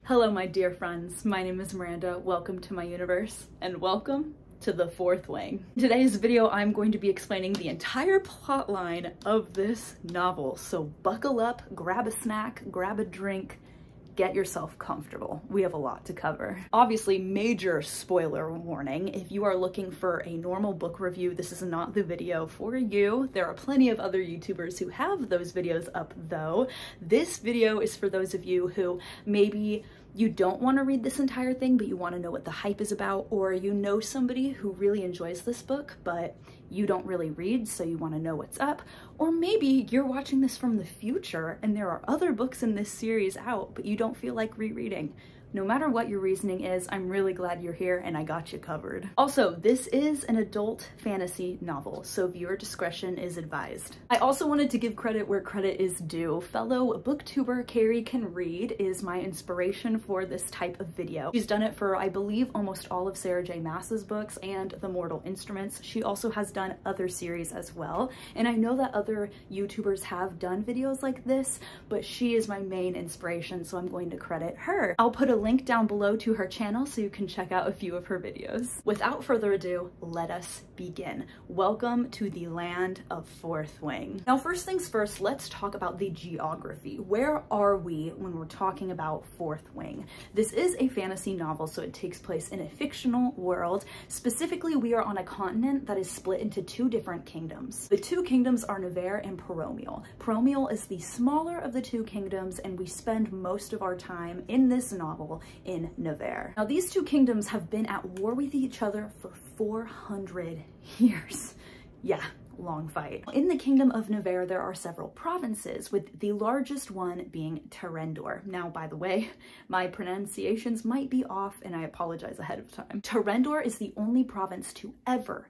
Hello, my dear friends. My name is Miranda. Welcome to my universe, and welcome to the Fourth Wing. In today's video, I'm going to be explaining the entire plot line of this novel. So buckle up, grab a snack, grab a drink, get yourself comfortable. We have a lot to cover. Obviously, major spoiler warning. If you are looking for a normal book review, this is not the video for you. There are plenty of other YouTubers who have those videos up though. This video is for those of you who maybe you don't want to read this entire thing, but you want to know what the hype is about, or you know somebody who really enjoys this book, but you don't really read, so you want to know what's up. Or maybe you're watching this from the future and there are other books in this series out, but you don't feel like rereading. No matter what your reasoning is, I'm really glad you're here and I got you covered. Also, this is an adult fantasy novel, so viewer discretion is advised. I also wanted to give credit where credit is due. Fellow booktuber Cari Can Read is my inspiration for this type of video. She's done it for, I believe, almost all of Sarah J. Maas's books and The Mortal Instruments. She also has done other series as well, and I know that other YouTubers have done videos like this, but she is my main inspiration, so I'm going to credit her. I'll put a link down below to her channel so you can check out a few of her videos. Without further ado, let us begin. Welcome to the land of Fourth Wing. Now, first things first, let's talk about the geography. Where are we when we're talking about Fourth Wing? This is a fantasy novel, so it takes place in a fictional world. Specifically, we are on a continent that is split into two different kingdoms. The two kingdoms are Nevers and Paromial. Paromial is the smaller of the two kingdoms, and we spend most of our time in this novel in Nevers. Now, these two kingdoms have been at war with each other for 400 years. Yeah, long fight. In the kingdom of Nevers, there are several provinces, with the largest one being Terendor. Now, by the way, my pronunciations might be off and I apologize ahead of time. Terendor is the only province to ever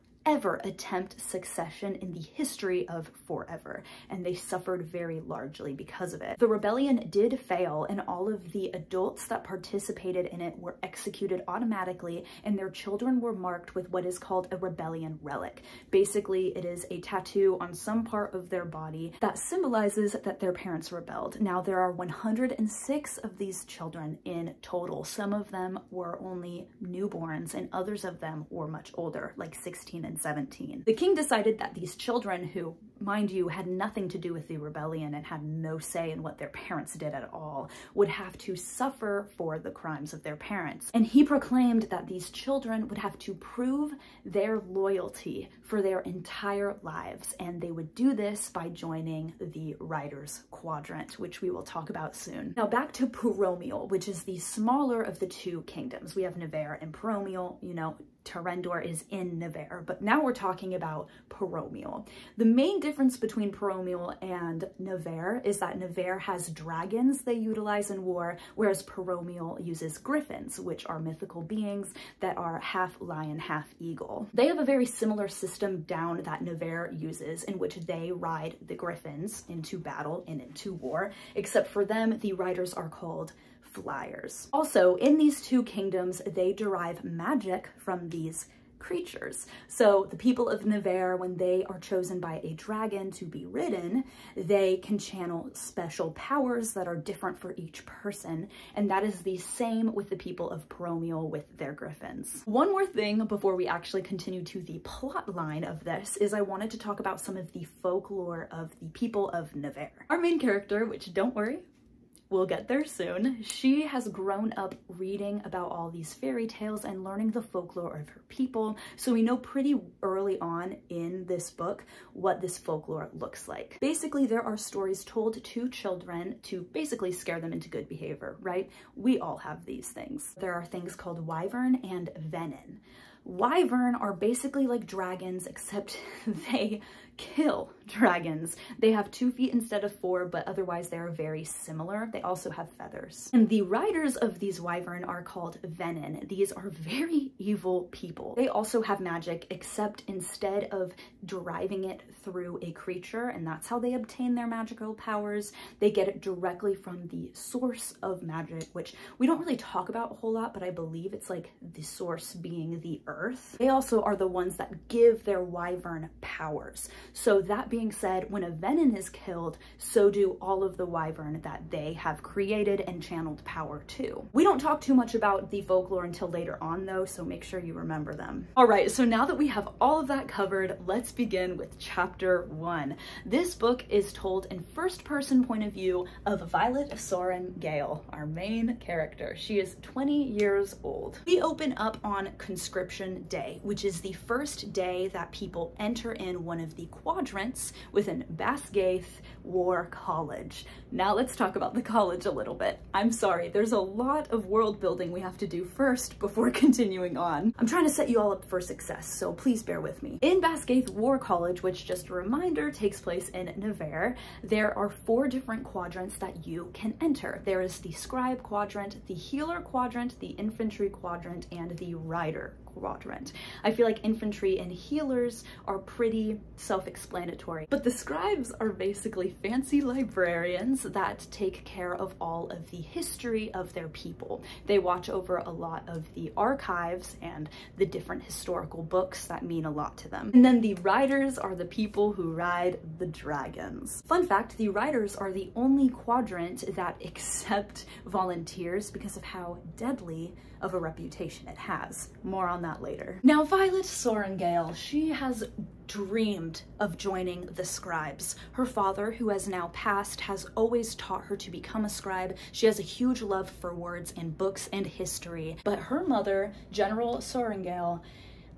attempt succession in the history of forever, and they suffered very largely because of it. The rebellion did fail, and all of the adults that participated in it were executed automatically, and their children were marked with what is called a rebellion relic. Basically, it is a tattoo on some part of their body that symbolizes that their parents rebelled. Now, there are 106 of these children in total. Some of them were only newborns, and others of them were much older, like 16 and 17. The king decided that these children, who, mind you, had nothing to do with the rebellion and had no say in what their parents did at all, would have to suffer for the crimes of their parents. And he proclaimed that these children would have to prove their loyalty for their entire lives, and they would do this by joining the Riders' Quadrant, which we will talk about soon. Now, back to Paromial, which is the smaller of the two kingdoms. We have Nevers and Paromial. You know, Terendor is in Nevers, but now we're talking about Paromial. The main difference between Paromial and Nevers is that Nevers has dragons they utilize in war, whereas Paromial uses griffins, which are mythical beings that are half lion, half eagle. They have a very similar system down that Nevers uses, in which they ride the griffins into battle and into war, except for them, the riders are called flyers. Also, in these two kingdoms, they derive magic from these creatures. So the people of Nevers, when they are chosen by a dragon to be ridden, they can channel special powers that are different for each person, and that is the same with the people of Paromial with their griffins. One more thing before we actually continue to the plot line of this is I wanted to talk about some of the folklore of the people of Nevers. Our main character, which, don't worry, we'll get there soon, she has grown up reading about all these fairy tales and learning the folklore of her people, so we know pretty early on in this book what this folklore looks like. Basically, there are stories told to children to basically scare them into good behavior, right? We all have these things. There are things called wyvern and venin. Wyvern are basically like dragons, except they kill dragons. They have 2 feet instead of 4, but otherwise they are very similar. They also have feathers. And the riders of these wyvern are called venin. These are very evil people. They also have magic, except instead of deriving it through a creature, and that's how they obtain their magical powers, they get it directly from the source of magic, which we don't really talk about a whole lot, but I believe it's like the source being the earth. They also are the ones that give their wyvern powers. So that being said, when a venin is killed, so do all of the wyvern that they have created and channeled power to. We don't talk too much about the folklore until later on though, so make sure you remember them. All right, so now that we have all of that covered, let's begin with chapter 1. This book is told in first-person point of view of Violet Sorrengail, our main character. She is 20 years old. We open up on conscription day, which is the first day that people enter in one of the quadrants within Basgaith War College. Now let's talk about the college a little bit. I'm sorry, there's a lot of world building we have to do first before continuing on. I'm trying to set you all up for success, so please bear with me. In Basgaith War College, which just a reminder takes place in Nevers, there are 4 different quadrants that you can enter. There is the scribe quadrant, the healer quadrant, the infantry quadrant, and the rider quadrant. I feel like infantry and healers are pretty self-explanatory, but the scribes are basically fancy librarians that take care of all of the history of their people. They watch over a lot of the archives and the different historical books that mean a lot to them. And then the riders are the people who ride the dragons. Fun fact, the riders are the only quadrant that accept volunteers because of how deadly of a reputation it has. More on that later. Now, Violet Sorrengail, she has dreamed of joining the scribes. Her father, who has now passed, has always taught her to become a scribe. She has a huge love for words and books and history, but her mother, General Sorrengail,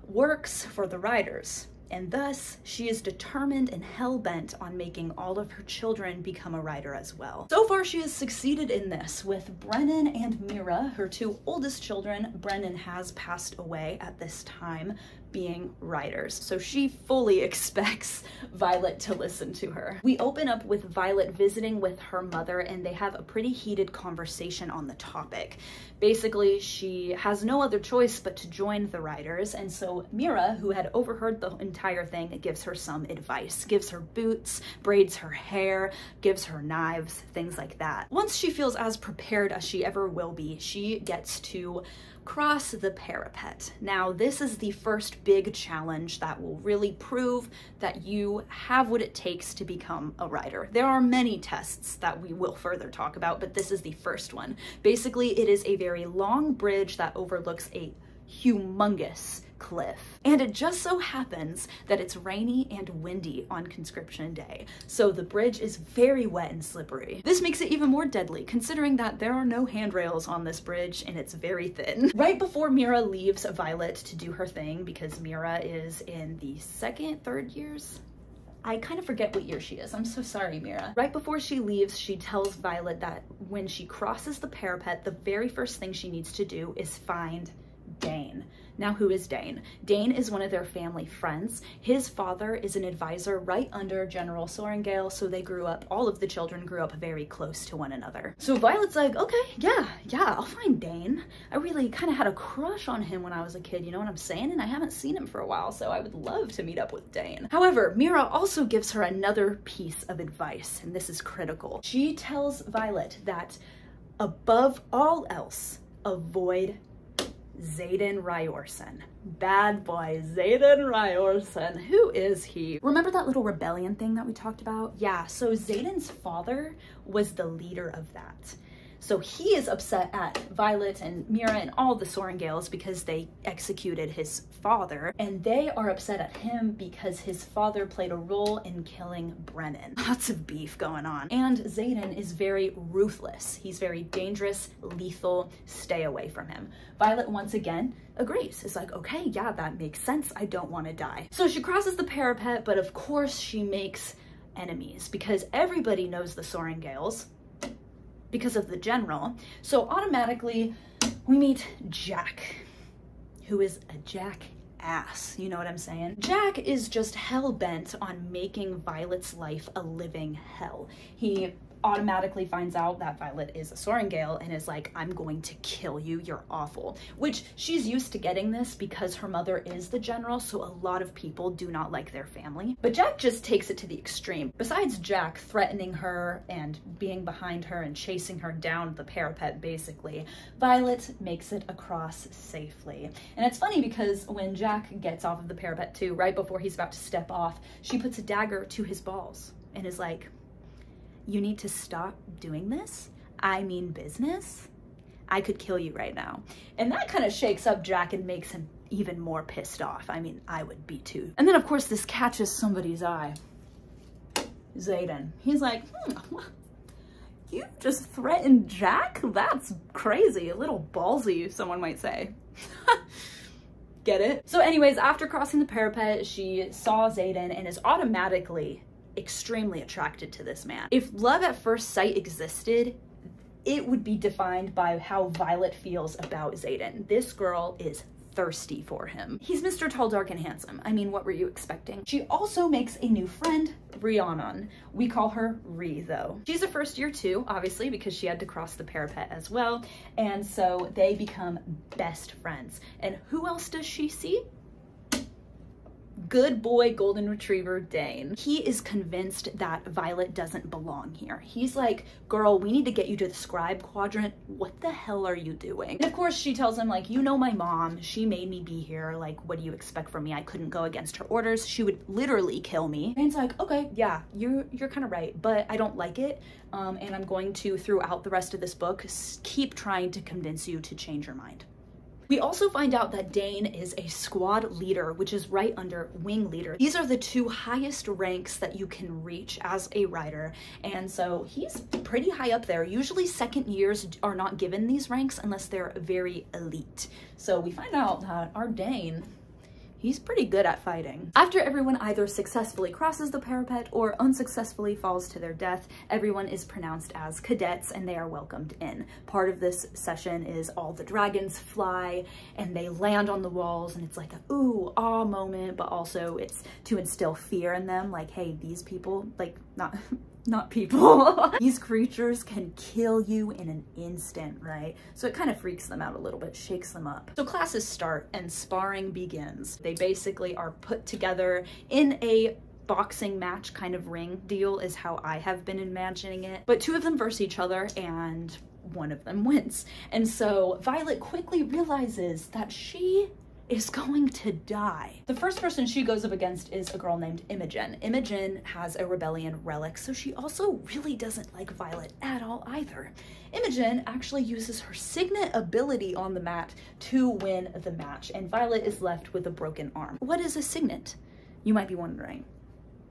works for the riders. And thus, she is determined and hell-bent on making all of her children become a rider as well. So far, she has succeeded in this with Brennan and Mira, her 2 oldest children. Brennan has passed away at this time, being riders. So she fully expects Violet to listen to her. We open up with Violet visiting with her mother, and they have a pretty heated conversation on the topic. Basically, she has no other choice but to join the riders, and so Mira, who had overheard the entire thing, gives her some advice, gives her boots, braids her hair, gives her knives, things like that. Once she feels as prepared as she ever will be, she gets to cross the parapet. Now, this is the first big challenge that will really prove that you have what it takes to become a rider. There are many tests that we will further talk about, but this is the first one. Basically, it is a very long bridge that overlooks a humongous cliff. And it just so happens that it's rainy and windy on conscription day, so the bridge is very wet and slippery. This makes it even more deadly, considering that there are no handrails on this bridge and it's very thin. Right before Mira leaves Violet to do her thing, because Mira is in the 2nd, 3rd years? I kind of forget what year she is. I'm so sorry, Mira. Right before she leaves, she tells Violet that when she crosses the parapet, the very first thing she needs to do is find Dain. Now, who is Dain? Dain is one of their family friends. His father is an advisor right under General Sorrengail, so they grew up, all of the children grew up very close to one another. So Violet's like, okay, yeah, I'll find Dain. I really kind of had a crush on him when I was a kid, you know what I'm saying? And I haven't seen him for a while, so I would love to meet up with Dain. However, Mira also gives her another piece of advice, and this is critical. She tells Violet that above all else, avoid Xaden Rhiorson. Bad boy, Xaden Rhiorson. Who is he? Remember that little rebellion thing that we talked about? Yeah, so Xaden's father was the leader of that. So he is upset at Violet and Mira and all the Sorrengails because they executed his father, and they are upset at him because his father played a role in killing Brennan. Lots of beef going on. And Xaden is very ruthless. He's very dangerous, lethal, stay away from him. Violet once again agrees. It's like, okay, yeah, that makes sense. I don't want to die. So she crosses the parapet, but of course she makes enemies because everybody knows the Sorrengails because of the general. So automatically we meet Jack, who is a jackass. You know what I'm saying? Jack is just hell-bent on making Violet's life a living hell. He automatically finds out that Violet is a Sorrengail and is like, I'm going to kill you, you're awful. Which she's used to getting this because her mother is the general, so a lot of people do not like their family. But Jack just takes it to the extreme. Besides Jack threatening her and being behind her and chasing her down the parapet, basically, Violet makes it across safely. And it's funny because when Jack gets off of the parapet too, right before he's about to step off, she puts a dagger to his balls and is like, you need to stop doing this. I mean business. I could kill you right now. And that kind of shakes up Jack and makes him even more pissed off. I mean, I would be too. And then of course this catches somebody's eye. Xaden. He's like, you just threatened Jack? That's crazy. A little ballsy, someone might say. Get it? So anyways, after crossing the parapet, she saw Xaden and is automatically extremely attracted to this man. If love at first sight existed, it would be defined by how Violet feels about Xaden. This girl is thirsty for him. He's Mr. Tall, Dark, and Handsome. I mean, what were you expecting? She also makes a new friend, Rhiannon. We call her Rhi, though. She's a first year too, obviously, because she had to cross the parapet as well. And so they become best friends. And who else does she see? Good boy golden retriever Dain. He is convinced that Violet doesn't belong here. He's like, girl, we need to get you to the scribe quadrant. What the hell are you doing? And of course she tells him, like, you know my mom, she made me be here. Like, what do you expect from me? I couldn't go against her orders. She would literally kill me. Dain's like, okay, yeah, you're kind of right, but I don't like it. And I'm going to, throughout the rest of this book, keep trying to convince you to change your mind. We also find out that Dain is a squad leader, which is right under wing leader. These are the two highest ranks that you can reach as a rider, and so he's pretty high up there. Usually second years are not given these ranks unless they're very elite. So we find out that our Dain, he's pretty good at fighting. After everyone either successfully crosses the parapet or unsuccessfully falls to their death, everyone is pronounced as cadets and they are welcomed in. Part of this session is all the dragons fly and they land on the walls, and it's like a ooh, ah moment, but also it's to instill fear in them, like, hey, these people, like, not people. These creatures can kill you in an instant, right? So it kind of freaks them out a little bit, shakes them up. So classes start and sparring begins. They basically are put together in a boxing match kind of ring deal is how I have been imagining it. But two of them verse each other and one of them wins. And so Violet quickly realizes that she is going to die. The first person she goes up against is a girl named Imogen. Imogen has a rebellion relic, so she also really doesn't like Violet at all either. Imogen actually uses her signet ability on the mat to win the match, and Violet is left with a broken arm. What is a signet? You might be wondering.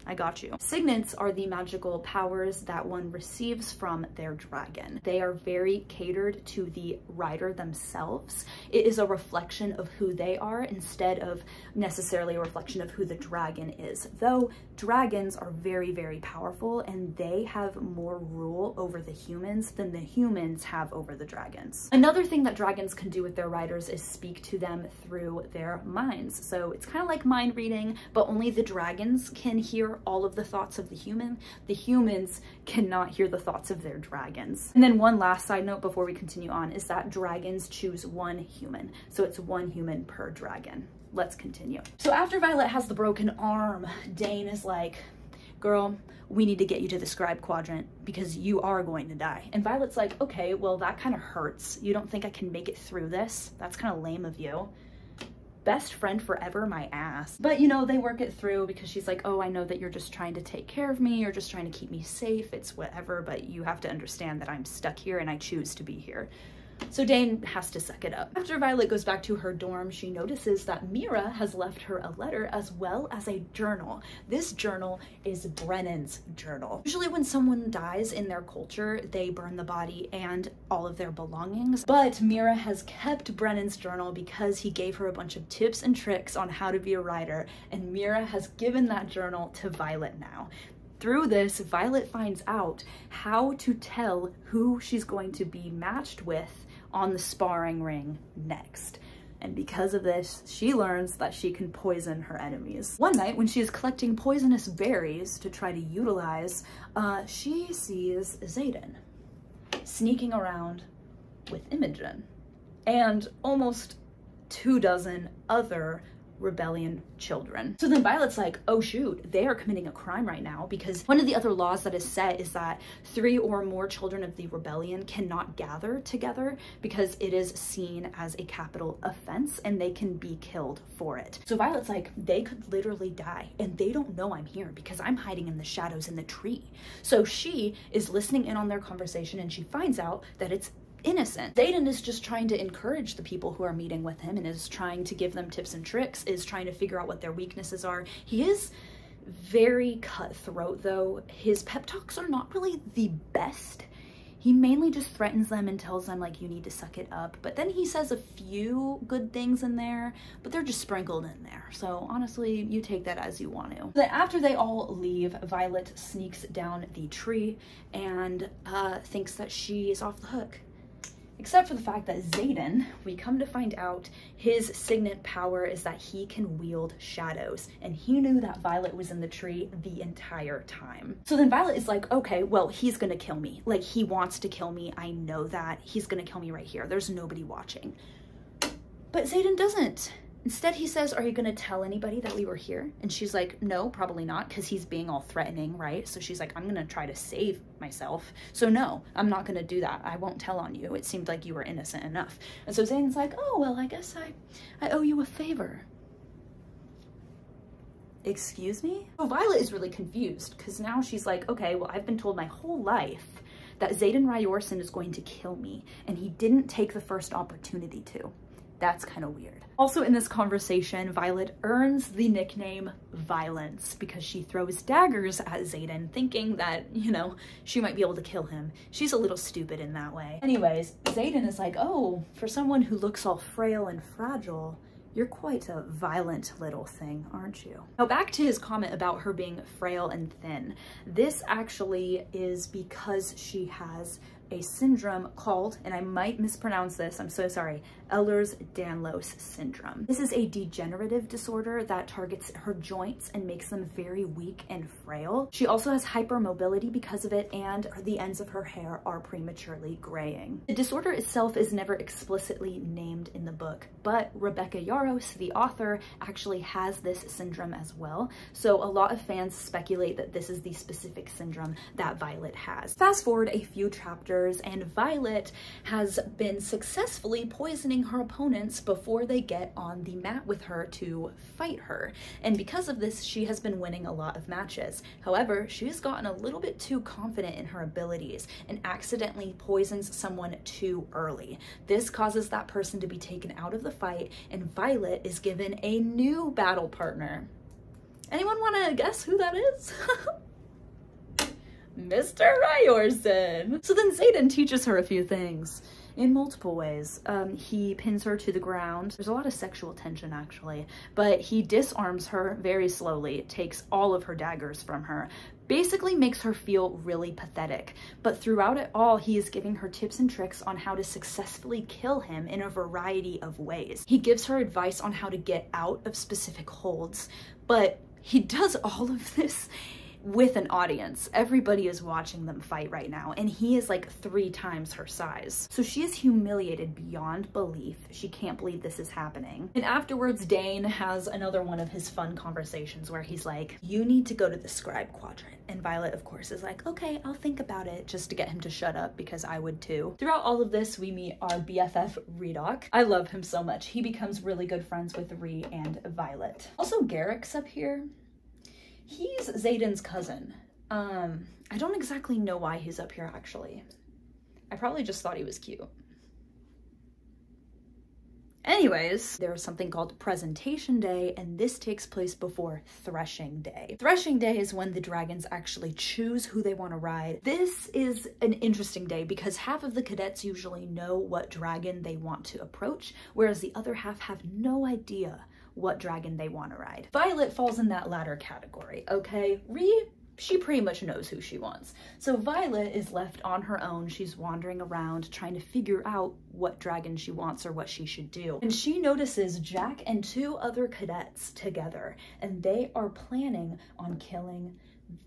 I got you. Signets are the magical powers that one receives from their dragon. They are very catered to the rider themselves. It is a reflection of who they are instead of necessarily a reflection of who the dragon is. Though dragons are very, very powerful and they have more rule over the humans than the humans have over the dragons. Another thing that dragons can do with their riders is speak to them through their minds. So it's kind of like mind reading, but only the dragons can hear all of the thoughts of the human. The humans cannot hear the thoughts of their dragons. And then one last side note before we continue on is that dragons choose one human. So it's one human per dragon. Let's continue. So after Violet has the broken arm, Dain is like, girl, we need to get you to the scribe quadrant because you are going to die. And Violet's like, okay, well, that kind of hurts. You don't think I can make it through this? That's kind of lame of you. Best friend forever, my ass. But you know, they work it through because she's like, oh, I know that you're just trying to take care of me. You're just trying to keep me safe. It's whatever, but you have to understand that I'm stuck here and I choose to be here. So Dain has to suck it up. After Violet goes back to her dorm, she notices that Mira has left her a letter as well as a journal. This journal is Brennan'S Journal. Usually when someone dies in their culture, they burn the body and all of their belongings. But Mira has kept Brennan'S journal because he gave her a bunch of tips and tricks on how to be a writer, and Mira has given that journal to Violet now. Through this, Violet finds out how to tell who she's going to be matched with on the sparring ring next. And because of this, she learns that she can poison her enemies. One night, when she is collecting poisonous berries to try to utilize, she sees Xaden sneaking around with Imogen and almost 24 other rebellion children. So then Violet's like, oh shoot, they are committing a crime right now, because one of the other laws that is set is that 3 or more children of the rebellion cannot gather together because it is seen as a capital offense and they can be killed for it. So Violet's like, they could literally die and they don't know I'm here because I'm hiding in the shadows in the tree. So she is listening in on their conversation and she finds out that it's innocent. Xaden is just trying to encourage the people who are meeting with him and is trying to give them tips and tricks, is trying to figure out what their weaknesses are. He is very cutthroat though. His pep talks are not really the best. He mainly just threatens them and tells them like, you need to suck it up. But then he says a few good things in there, but they're just sprinkled in there. So honestly, you take that as you want to. Then after they all leave, Violet sneaks down the tree and thinks that she is off the hook. Except for the fact that Xaden, we come to find out, his signet power is that he can wield shadows. And he knew that Violet was in the tree the entire time. So then Violet is like, okay, well, he's gonna kill me. Like, he wants to kill me. I know that. He's gonna kill me right here. There's nobody watching. But Xaden doesn't. Instead, he says, are you gonna tell anybody that we were here? And she's like, no, probably not, because he's being all threatening, right? So she's like, I'm gonna try to save myself. So no, I'm not gonna do that. I won't tell on you. It seemed like you were innocent enough. And so Xaden's like, oh, well, I guess I owe you a favor. Excuse me? So Violet is really confused, because now she's like, okay, well, I've been told my whole life that Xaden Ryorson is going to kill me, and he didn't take the first opportunity to. That's kind of weird. Also in this conversation, Violet earns the nickname Violence because she throws daggers at Xaden thinking that, you know, she might be able to kill him. She's a little stupid in that way. Anyways, Xaden is like, oh, for someone who looks all frail and fragile, you're quite a violent little thing, aren't you? Now back to his comment about her being frail and thin. This actually is because she has a syndrome called, and I might mispronounce this, I'm so sorry, Ehlers-Danlos syndrome. This is a degenerative disorder that targets her joints and makes them very weak and frail. She also has hypermobility because of it, and the ends of her hair are prematurely graying. The disorder itself is never explicitly named in the book, but Rebecca Yarros, the author, actually has this syndrome as well. So a lot of fans speculate that this is the specific syndrome that Violet has. Fast forward a few chapters, and Violet has been successfully poisoning her opponents before they get on the mat with her to fight her. And because of this, she has been winning a lot of matches. However, she has gotten a little bit too confident in her abilities and accidentally poisons someone too early. This causes that person to be taken out of the fight, and Violet is given a new battle partner. Anyone want to guess who that is? Mr. Ryorson. So then Xaden teaches her a few things in multiple ways. He pins her to the ground. There's a lot of sexual tension actually, but he disarms her very slowly, takes all of her daggers from her, basically makes her feel really pathetic. But throughout it all, he is giving her tips and tricks on how to successfully kill him in a variety of ways. He gives her advice on how to get out of specific holds, but he does all of this with an audience. Everybody is watching them fight right now, and he is like 3 times her size. So she is humiliated beyond belief. She can't believe this is happening. And afterwards, Dain has another one of his fun conversations where he's like, you need to go to the scribe quadrant. And Violet, of course, is like, okay, I'll think about it, just to get him to shut up, because I would too. Throughout all of this, we meet our BFF, Ridoc. I love him so much. He becomes really good friends with Rhi and Violet. Also, Garrick's up here. He's Xaden's cousin. I don't exactly know why he's up here, actually. I probably just thought he was cute. Anyways, there's something called Presentation Day, and this takes place before Threshing Day. Threshing Day is when the dragons actually choose who they want to ride. This is an interesting day because half of the cadets usually know what dragon they want to approach, whereas the other half have no idea what dragon they want to ride. Violet falls in that latter category, okay? Rhi she pretty much knows who she wants. So Violet is left on her own. She's wandering around trying to figure out what dragon she wants or what she should do. And she notices Jack and 2 other cadets together, and they are planning on killing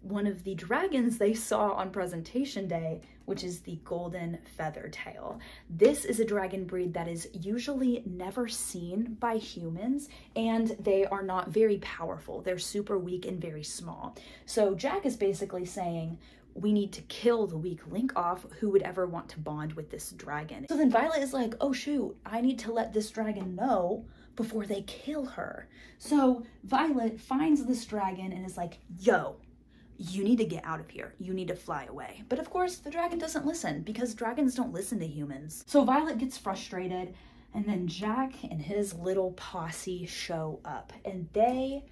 one of the dragons they saw on presentation day, which is the golden feathertail. This is a dragon breed that is usually never seen by humans, and they are not very powerful. They're super weak and very small. So Jack is basically saying, we need to kill the weak link off. Who would ever want to bond with this dragon? So then Violet is like, oh shoot, I need to let this dragon know before they kill her. So Violet finds this dragon and is like, yo, you need to get out of here. You need to fly away. But of course, the dragon doesn't listen because dragons don't listen to humans. So Violet gets frustrated, and then Jack and his little posse show up, and they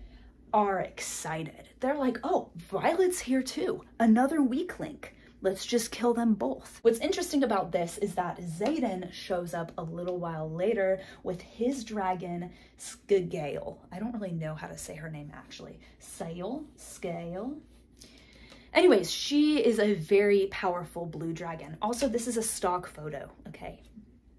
are excited. They're like, oh, Violet's here too. Another weak link. Let's just kill them both. What's interesting about this is that Xaden shows up a little while later with his dragon, Sorrengail. I don't really know how to say her name actually. Scale. Anyways, she is a very powerful blue dragon. Also, this is a stock photo, okay?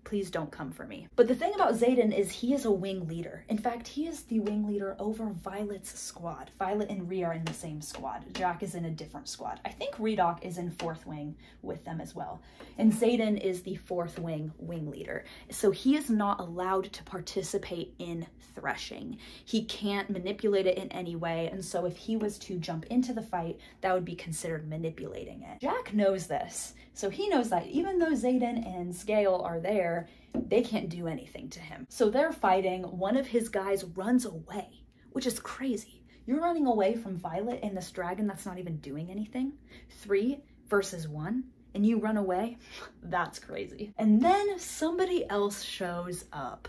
Please don't come for me. But the thing about Xaden is he is a wing leader. In fact, he is the wing leader over Violet's squad. Violet and Rhea are in the same squad. Jack is in a different squad. I think Ridoc is in 4th wing with them as well. And Xaden is the 4th wing leader. So he is not allowed to participate in threshing. He can't manipulate it in any way. And so if he was to jump into the fight, that would be considered manipulating it. Jack knows this. So he knows that even though Xaden and Scale are there, they can't do anything to him. So they're fighting. One of his guys runs away, which is crazy. You're running away from Violet and this dragon that's not even doing anything. 3 versus 1, and you run away? That's crazy. And then somebody else shows up.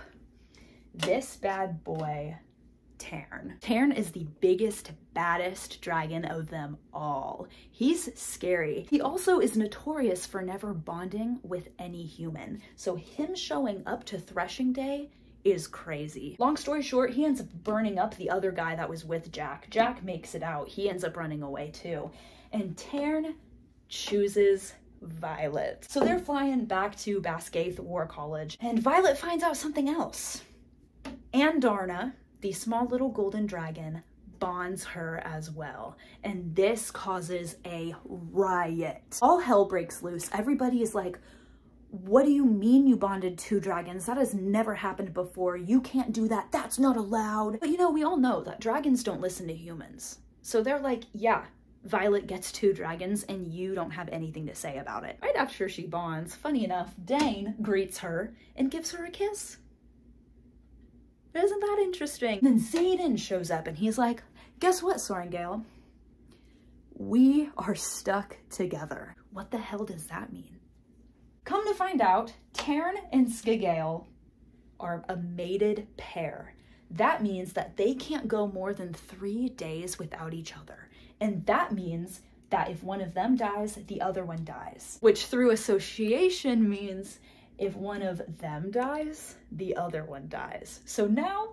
This bad boy, Tairn. Tairn is the biggest, baddest dragon of them all. He's scary. He also is notorious for never bonding with any human. So him showing up to threshing day is crazy. Long story short, he ends up burning up the other guy that was with Jack. Jack makes it out. He ends up running away too. And Tairn chooses Violet. So they're flying back to Basgaith War College, and Violet finds out something else. Andarna, the small little golden dragon, bonds her as well, and this causes a riot. All hell breaks loose. Everybody is like, what do you mean you bonded 2 dragons? That has never happened before. You can't do that. That's not allowed. But you know, we all know that dragons don't listen to humans. So they're like, yeah, Violet gets 2 dragons and you don't have anything to say about it. Right after she bonds, funny enough, Dain greets her and gives her a kiss. Isn't that interesting? Then Xaden shows up and he's like, guess what, Sorrengail? We are stuck together. What the hell does that mean? Come to find out, Tairn and Sorrengail are a mated pair. That means that they can't go more than 3 days without each other. And that means that if one of them dies, the other one dies. Which through association means if one of them dies, the other one dies. So now,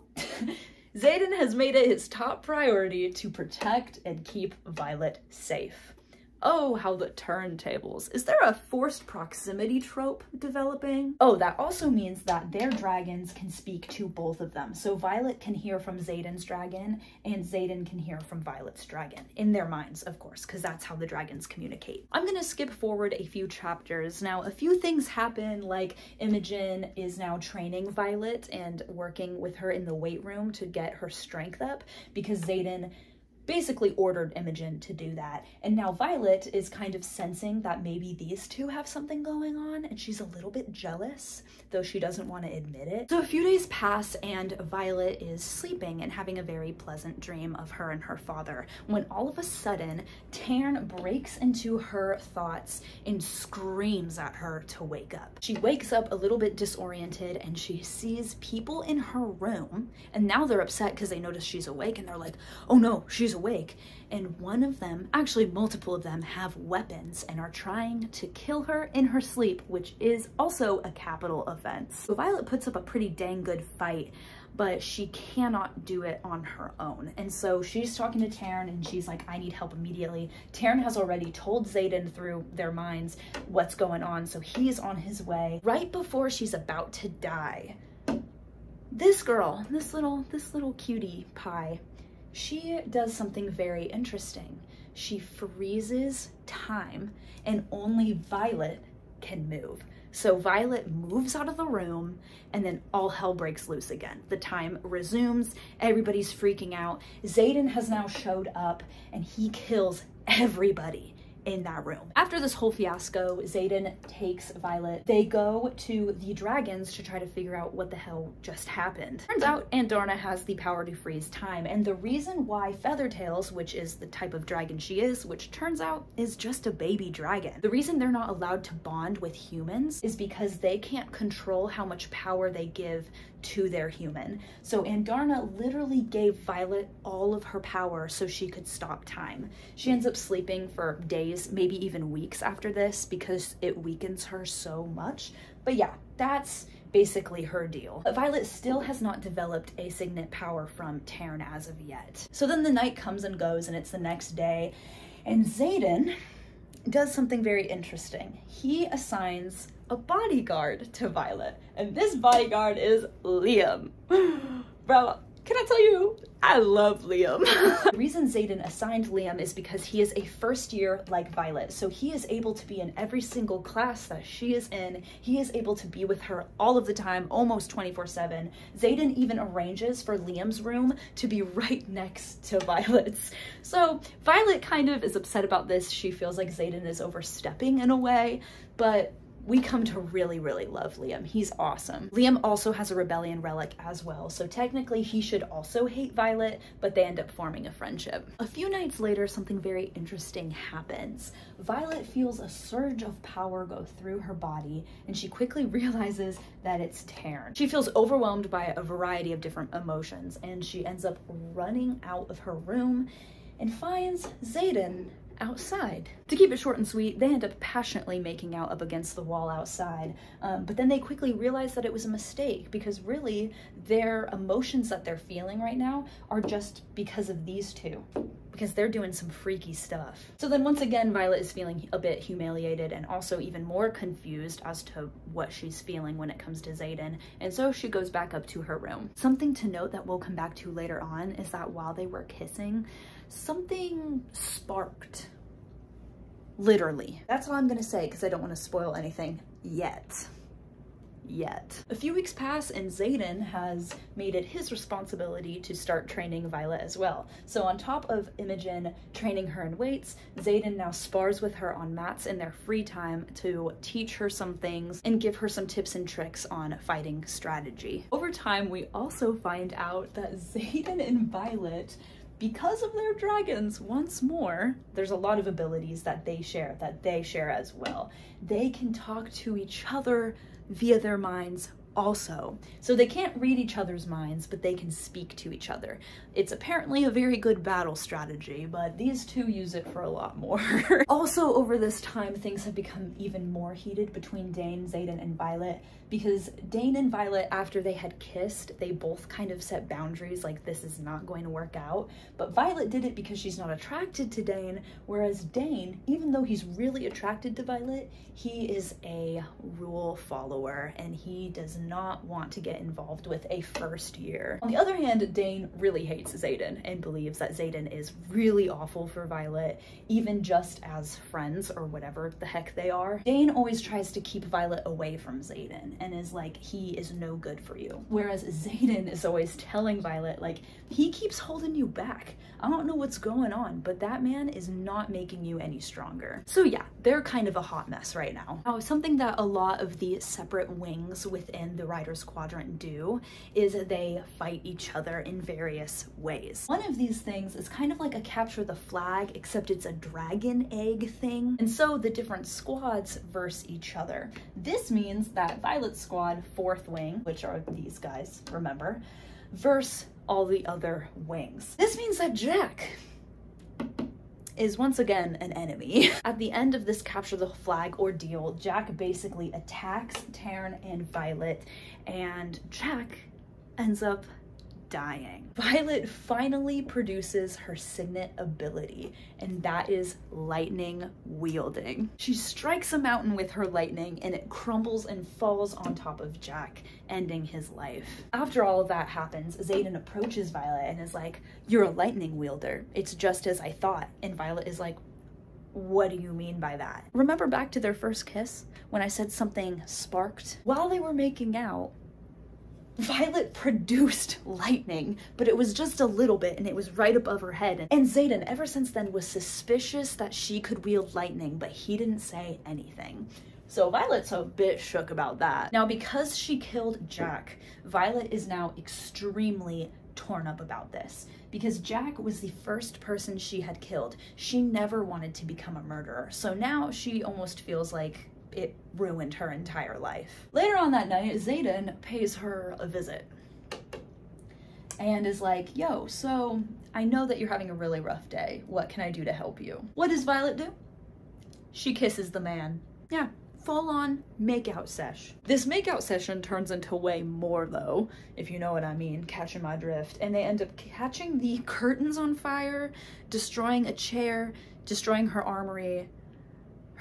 Xaden has made it his top priority to protect and keep Violet safe. Oh, how the turntables. Is there a forced proximity trope developing? Oh, that also means that their dragons can speak to both of them. So Violet can hear from Xaden's dragon and Xaden can hear from Violet's dragon. In their minds, of course, because that's how the dragons communicate. I'm gonna skip forward a few chapters. Now, a few things happen, like Imogen is now training Violet and working with her in the weight room to get her strength up because Xaden basically ordered Imogen to do that. And now Violet is kind of sensing that maybe these two have something going on and she's a little bit jealous, though she doesn't want to admit it. So a few days pass and Violet is sleeping and having a very pleasant dream of her and her father, when all of a sudden Tairn breaks into her thoughts and screams at her to wake up. She wakes up a little bit disoriented and she sees people in her room, and now they're upset because they notice she's awake and they're like, oh no, she's awake, and one of them, actually multiple of them, have weapons and are trying to kill her in her sleep, which is also a capital offense. So Violet puts up a pretty dang good fight, but she cannot do it on her own. And so she's talking to Tairn and she's like, I need help immediately. Tairn has already told Xaden through their minds what's going on, so he's on his way. Right before she's about to die, this girl, this little cutie pie, she does something very interesting. She freezes time and only Violet can move. So Violet moves out of the room and then all hell breaks loose again. The time resumes, everybody's freaking out. Xaden has now showed up and he kills everybody in that room. After this whole fiasco, Xaden takes Violet. They go to the dragons to try to figure out what the hell just happened. Turns out Andarna has the power to freeze time, and the reason why Feathertails, which is the type of dragon she is, which turns out is just a baby dragon, the reason they're not allowed to bond with humans is because they can't control how much power they give to their human. So Andarna literally gave Violet all of her power so she could stop time. She ends up sleeping for days, maybe even weeks after this because it weakens her so much. But yeah, that's basically her deal. But Violet still has not developed a signet power from Tairn as of yet. So then the night comes and goes and it's the next day, and Xaden does something very interesting. He assigns a bodyguard to Violet, and this bodyguard is Liam. Bro, can I tell you, I love Liam. The reason Xaden assigned Liam is because he is a first year like Violet, so he is able to be in every single class that she is in. He is able to be with her all of the time, almost 24/7. Xaden even arranges for Liam's room to be right next to Violet's. So Violet kind of is upset about this. She feels like Xaden is overstepping in a way, but we come to really, really love Liam. He's awesome. Liam also has a rebellion relic as well, so technically he should also hate Violet, but they end up forming a friendship. A few nights later, something very interesting happens. Violet feels a surge of power go through her body, and she quickly realizes that it's Tairn. She feels overwhelmed by a variety of different emotions, and she ends up running out of her room and finds Xaden outside. To keep it short and sweet, they end up passionately making out up against the wall outside, but then they quickly realize that it was a mistake because really their emotions that they're feeling right now are just because of these two, because they're doing some freaky stuff. So then once again, Violet is feeling a bit humiliated and also even more confused as to what she's feeling when it comes to Xaden, and so she goes back up to her room. Something to note that we'll come back to later on is that while they were kissing, something sparked. Literally. That's all I'm gonna say because I don't want to spoil anything yet. A few weeks pass and Xaden has made it his responsibility to start training Violet as well. So on top of Imogen training her in weights, Xaden now spars with her on mats in their free time to teach her some things and give her some tips and tricks on fighting strategy. Over time, we also find out that Xaden and Violet, because of their dragons, once more, there's a lot of abilities that they share as well. They can talk to each other via their minds also. So they can't read each other's minds, but they can speak to each other. It's apparently a very good battle strategy, but these two use it for a lot more. Also, over this time, things have become even more heated between Dain, Xaden, and Violet, because Dain and Violet, after they had kissed, they both kind of set boundaries, like this is not going to work out. But Violet did it because she's not attracted to Dain, whereas Dain, even though he's really attracted to Violet, he is a rule follower and he does not want to get involved with a first year. On the other hand, Dain really hates Xaden and believes that Xaden is really awful for Violet, even just as friends or whatever the heck they are. Dain always tries to keep Violet away from Xaden and is like, he is no good for you. Whereas Xaden is always telling Violet, like, he keeps holding you back. I don't know what's going on, but that man is not making you any stronger. So yeah, they're kind of a hot mess right now. Now, something that a lot of the separate wings within the Riders Quadrant do is they fight each other in various ways. One of these things is kind of like a capture the flag, except it's a dragon egg thing. And so the different squads verse each other. This means that Violet's squad, 4th wing, which are these guys, remember, verse all the other wings. This means that Jack is once again an enemy. At the end of this capture the flag ordeal, Jack basically attacks Taryn and Violet, and Jack ends up dying. Violet finally produces her signet ability, and that is lightning wielding. She strikes a mountain with her lightning, and it crumbles and falls on top of Jack, ending his life. After all of that happens, Xaden approaches Violet and is like, "You're a lightning wielder. It's just as I thought." And Violet is like, "What do you mean by that?" Remember back to their first kiss when I said something sparked? While they were making out, Violet produced lightning, but it was just a little bit, and it was right above her head. And Xaden, ever since then, was suspicious that she could wield lightning, but he didn't say anything. So Violet's a bit shook about that. Now, because she killed Jack, Violet is now extremely torn up about this, because Jack was the first person she had killed. She never wanted to become a murderer, so now she almost feels like it ruined her entire life. Later on that night, Xaden pays her a visit and is like, "Yo, so I know that you're having a really rough day. What can I do to help you?" What does Violet do? She kisses the man. Yeah, full on makeout sesh. This makeout session turns into way more though, if you know what I mean, catching my drift. And they end up catching the curtains on fire, destroying a chair, destroying her armory,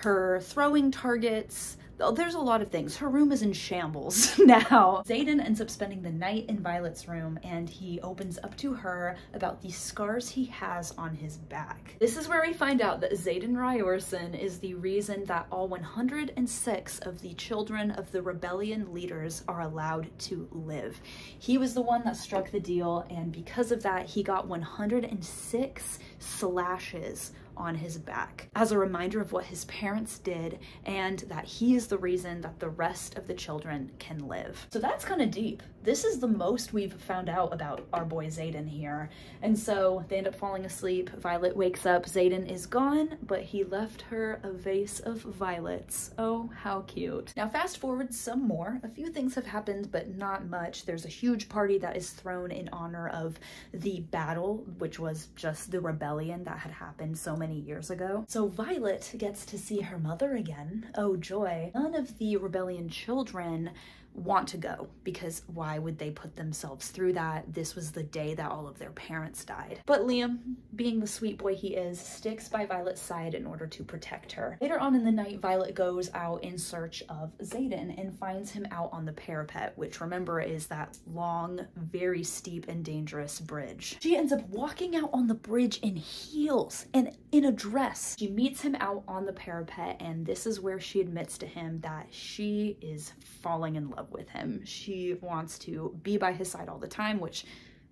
her throwing targets. There's a lot of things. Her room is in shambles now. Xaden ends up spending the night in Violet's room, and he opens up to her about the scars he has on his back. This is where we find out that Xaden Ryorson is the reason that all 106 of the children of the rebellion leaders are allowed to live. He was the one that struck the deal, and because of that, he got 106 slashes on his back as a reminder of what his parents did, and that he is the reason that the rest of the children can live. So that's kind of deep. This is the most we've found out about our boy Xaden here. And so they end up falling asleep. Violet wakes up. Xaden is gone, but he left her a vase of violets. Oh, how cute. Now fast forward some more. A few things have happened, but not much. There's a huge party that is thrown in honor of the battle, which was just the rebellion that had happened so many years ago. So Violet gets to see her mother again. Oh joy. None of the rebellion children want to go, because why would they put themselves through that? This was the day that all of their parents died. But Liam, being the sweet boy he is, sticks by Violet's side in order to protect her. Later on in the night, Violet goes out in search of Xaden and finds him out on the parapet, which, remember, is that long, very steep and dangerous bridge. She ends up walking out on the bridge in heels and in a dress. She meets him out on the parapet, and this is where she admits to him that she is falling in love with him. She wants to be by his side all the time, which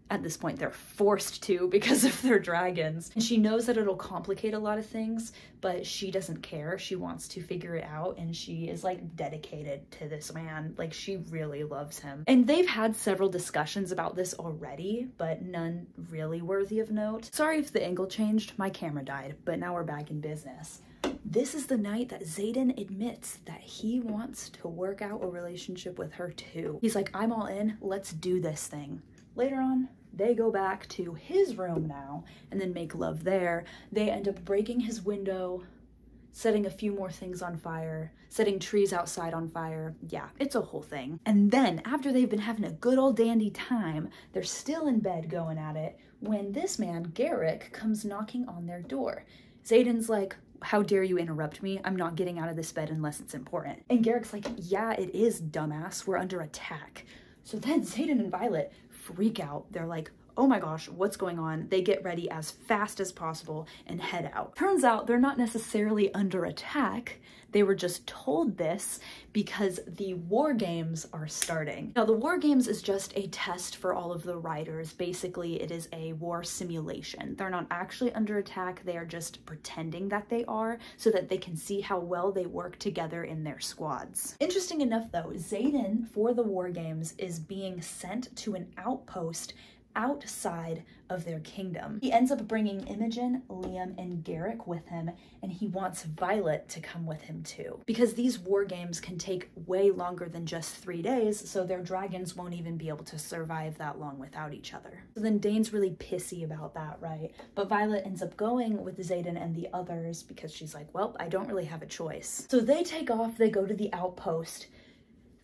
at this point they're forced to because of their dragons. And she knows that it'll complicate a lot of things, but she doesn't care. She wants to figure it out, and she is like dedicated to this man. Like, she really loves him. And they've had several discussions about this already, but none really worthy of note. Sorry if the angle changed, my camera died, but now we're back in business. This is the night that Xaden admits that he wants to work out a relationship with her too. He's like, "I'm all in, let's do this thing." Later on, they go back to his room now and then make love there. They end up breaking his window, setting a few more things on fire, setting trees outside on fire. Yeah, it's a whole thing. And then after they've been having a good old dandy time, they're still in bed going at it when this man, Garrick, comes knocking on their door. Xaden's like, "How dare you interrupt me? I'm not getting out of this bed unless it's important." And Garrick's like, "Yeah, it is, dumbass. We're under attack." So then Xaden and Violet freak out. They're like, "Oh my gosh, what's going on?" They get ready as fast as possible and head out. Turns out they're not necessarily under attack. They were just told this because the war games are starting. Now, the war games is just a test for all of the riders. Basically, it is a war simulation. They're not actually under attack. They are just pretending that they are so that they can see how well they work together in their squads. Interesting enough though, Xaden for the war games is being sent to an outpost outside of their kingdom. He ends up bringing Imogen, Liam, and Garrick with him, and he wants Violet to come with him too. Because these war games can take way longer than just 3 days, so their dragons won't even be able to survive that long without each other. So then Dain's really pissy about that, right? But Violet ends up going with Xaden and the others because she's like, well, I don't really have a choice. So they take off, they go to the outpost.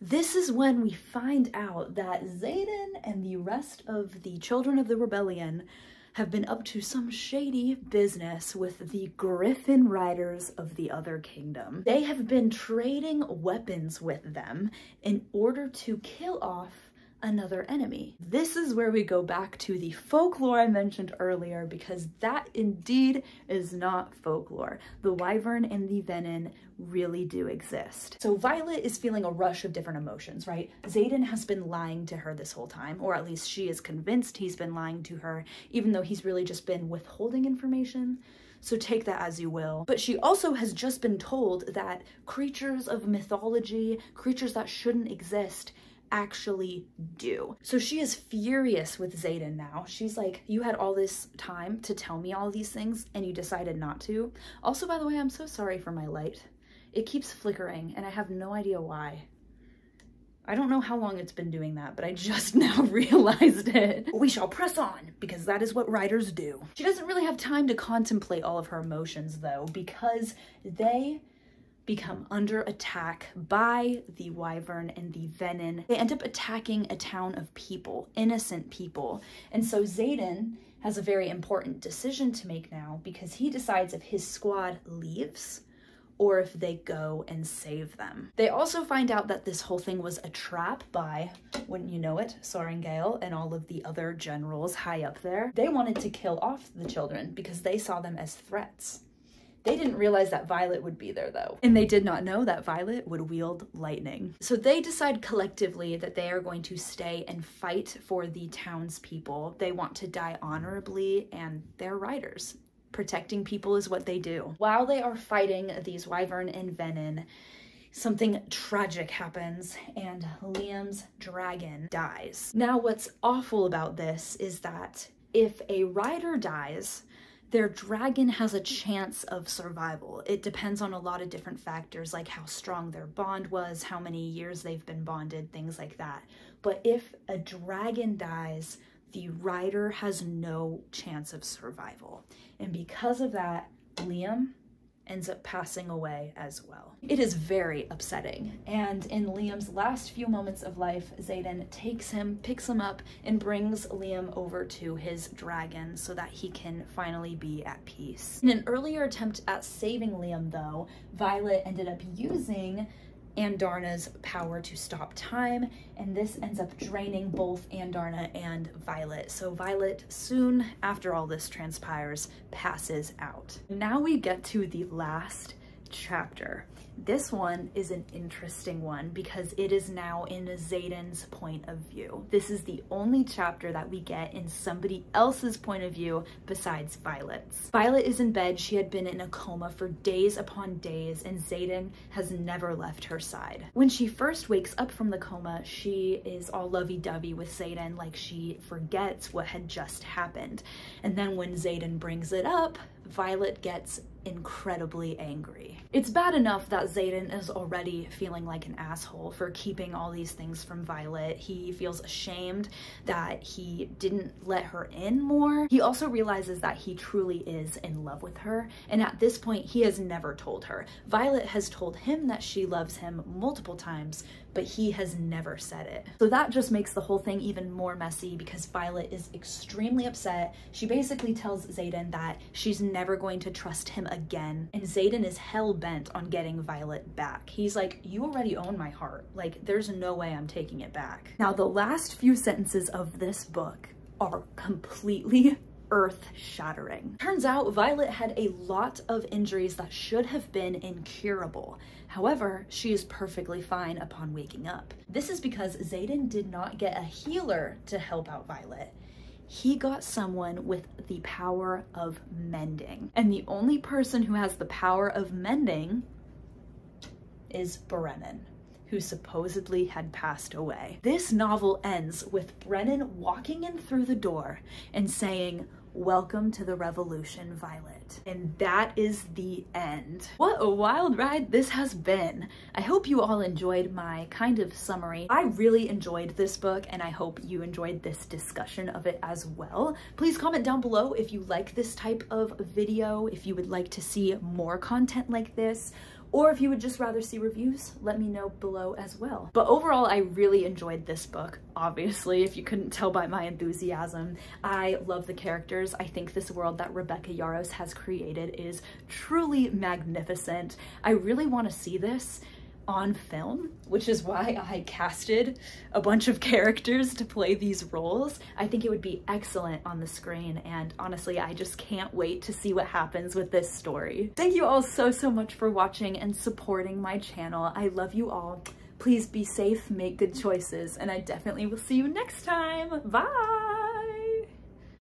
This is when we find out that Xaden and the rest of the children of the rebellion have been up to some shady business with the Griffin riders of the other kingdom. They have been trading weapons with them in order to kill off another enemy. This is where we go back to the folklore I mentioned earlier, because that indeed is not folklore. The wyvern and the venin really do exist. So Violet is feeling a rush of different emotions, right? Xaden has been lying to her this whole time, or at least she is convinced he's been lying to her, even though he's really just been withholding information. So take that as you will. But she also has just been told that creatures of mythology, creatures that shouldn't exist, actually do. So she is furious with Xaden now. She's like, you had all this time to tell me all these things and you decided not to. Also, by the way, I'm so sorry for my light. It keeps flickering and I have no idea why. I don't know how long it's been doing that, but I just now realized it. We shall press on, because that is what riders do. She doesn't really have time to contemplate all of her emotions though, because they become under attack by the wyvern and the venin. They end up attacking a town of people, innocent people. And so Xaden has a very important decision to make now, because he decides if his squad leaves or if they go and save them. They also find out that this whole thing was a trap by, wouldn't you know it, Sorrengail and all of the other generals high up there. They wanted to kill off the children because they saw them as threats. They didn't realize that Violet would be there though. And they did not know that Violet would wield lightning. So they decide collectively that they are going to stay and fight for the townspeople. They want to die honorably, and they're riders. Protecting people is what they do. While they are fighting these wyvern and venin, something tragic happens and Liam's dragon dies. Now what's awful about this is that if a rider dies, their dragon has a chance of survival. It depends on a lot of different factors, like how strong their bond was, how many years they've been bonded, things like that. But if a dragon dies, the rider has no chance of survival. And because of that, Liam ends up passing away as well. It is very upsetting. And in Liam's last few moments of life, Xaden takes him, picks him up, and brings Liam over to his dragon so that he can finally be at peace. In an earlier attempt at saving Liam though, Violet ended up using Andarna's power to stop time, and this ends up draining both Andarna and Violet. So Violet, soon after all this transpires, passes out. Now we get to the last chapter. This one is an interesting one because it is now in Xaden's point of view. This is the only chapter that we get in somebody else's point of view besides Violet's. Violet is in bed. She had been in a coma for days upon days, and Xaden has never left her side. When she first wakes up from the coma, she is all lovey-dovey with Xaden, like she forgets what had just happened. And then when Xaden brings it up, Violet gets incredibly angry. It's bad enough that Xaden is already feeling like an asshole for keeping all these things from Violet. He feels ashamed that he didn't let her in more. He also realizes that he truly is in love with her, and at this point he has never told her. Violet has told him that she loves him multiple times, but he has never said it. So that just makes the whole thing even more messy because Violet is extremely upset. She basically tells Xaden that she's never going to trust him again, and Xaden is hell-bent on getting Violet back. He's like, you already own my heart. Like, there's no way I'm taking it back. Now, the last few sentences of this book are completely earth-shattering. Turns out Violet had a lot of injuries that should have been incurable. However, she is perfectly fine upon waking up. This is because Xaden did not get a healer to help out Violet. He got someone with the power of mending. And the only person who has the power of mending is Brennan, who supposedly had passed away. This novel ends with Brennan walking in through the door and saying, "Welcome to the revolution, Violet." And that is the end. What a wild ride this has been. I hope you all enjoyed my kind of summary. I really enjoyed this book, and I hope you enjoyed this discussion of it as well. Please comment down below if you like this type of video, if you would like to see more content like this, or if you would just rather see reviews, let me know below as well. But overall, I really enjoyed this book, obviously, if you couldn't tell by my enthusiasm. I love the characters. I think this world that Rebecca Yarros has created is truly magnificent. I really want to see this on film, which is why I casted a bunch of characters to play these roles. I think it would be excellent on the screen, and honestly, I just can't wait to see what happens with this story. Thank you all so much for watching and supporting my channel. I love you all. Please be safe, make good choices, and I definitely will see you next time. Bye!